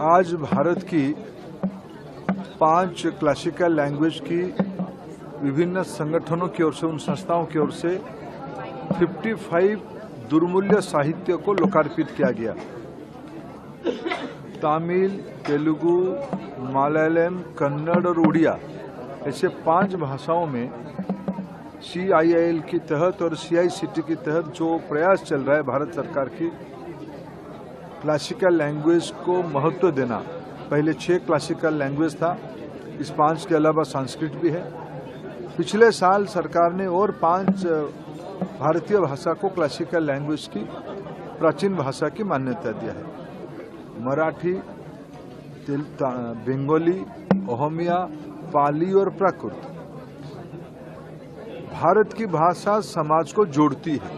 आज भारत की 5 classical language की विभिन्न संगठनों की ओर से, उन संस्थाओं की ओर से 55 दुर्मूल्य साहित्य को लोकार्पित किया गया। तमिल, तेलुगु, मलयालम, कन्नड़ और उड़िया ऐसे 5 भाषाओं में CIIL के तहत और CICT के तहत जो प्रयास चल रहा है भारत सरकार की, क्लासिकल लैंग्वेज को महत्व देना। पहले 6 क्लासिकल लैंग्वेज था, इस 5 के अलावा संस्कृत भी है। पिछले साल सरकार ने और 5 भारतीय भाषा को क्लासिकल लैंग्वेज की, प्राचीन भाषा की मान्यता दिया है। मराठी, बंगाली, ओहमिया, पाली और प्राकृत। भारत की भाषा समाज को जोड़ती है।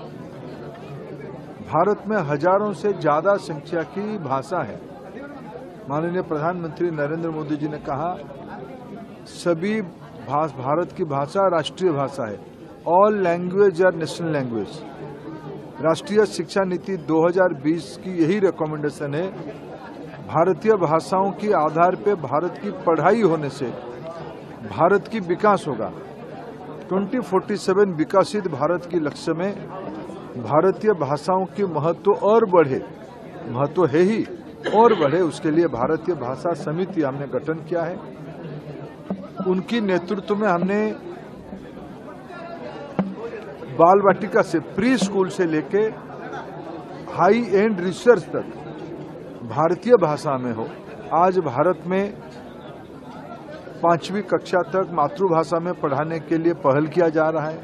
भारत में हजारों से ज्यादा संख्या की भाषा है। माननीय प्रधानमंत्री नरेंद्र मोदी जी ने कहा, सभी भारत की भाषा राष्ट्रीय भाषा है। All language are national language. राष्ट्रीय शिक्षा नीति 2020 की यही रिकमेंडेशन है। भारतीय भाषाओं के आधार पे भारत की पढ़ाई होने से भारत की विकास होगा। 2047 विकसित भारत के लक्ष्य में भारतीय भाषाओं की महत्व और बढ़े, महत्व है ही और बढ़े, उसके लिए भारतीय भाषा समिति हमने गठन किया है। उनकी नेतृत्व में हमने बाल वाटिका से, प्री स्कूल से लेके हाई एंड रिसर्च तक भारतीय भाषा में हो। आज भारत में 5वीं कक्षा तक मातृभाषा में पढ़ाने के लिए पहल किया जा रहा है।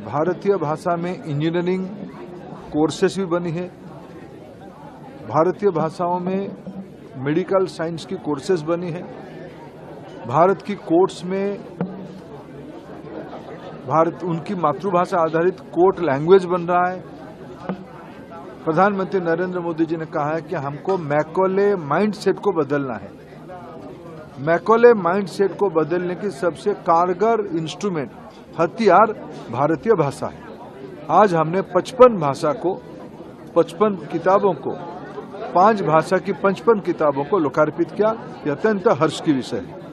भारतीय भाषा में इंजीनियरिंग कोर्सेस भी बनी है। भारतीय भाषाओं में मेडिकल साइंस की कोर्सेस बनी है। भारत की कोर्ट्स में उनकी मातृभाषा आधारित कोर्ट लैंग्वेज बन रहा है। प्रधानमंत्री नरेंद्र मोदी जी ने कहा है कि हमको मैकॉले माइंडसेट को बदलना है। मैकॉले माइंडसेट को बदलने की सबसे कारगर इंस्ट्रूमेंट, हथियार भारतीय भाषा है। आज हमने 55 किताबों को, 5 भाषा की 55 किताबों को लोकार्पित किया। यह अत्यंत हर्ष की विषय है।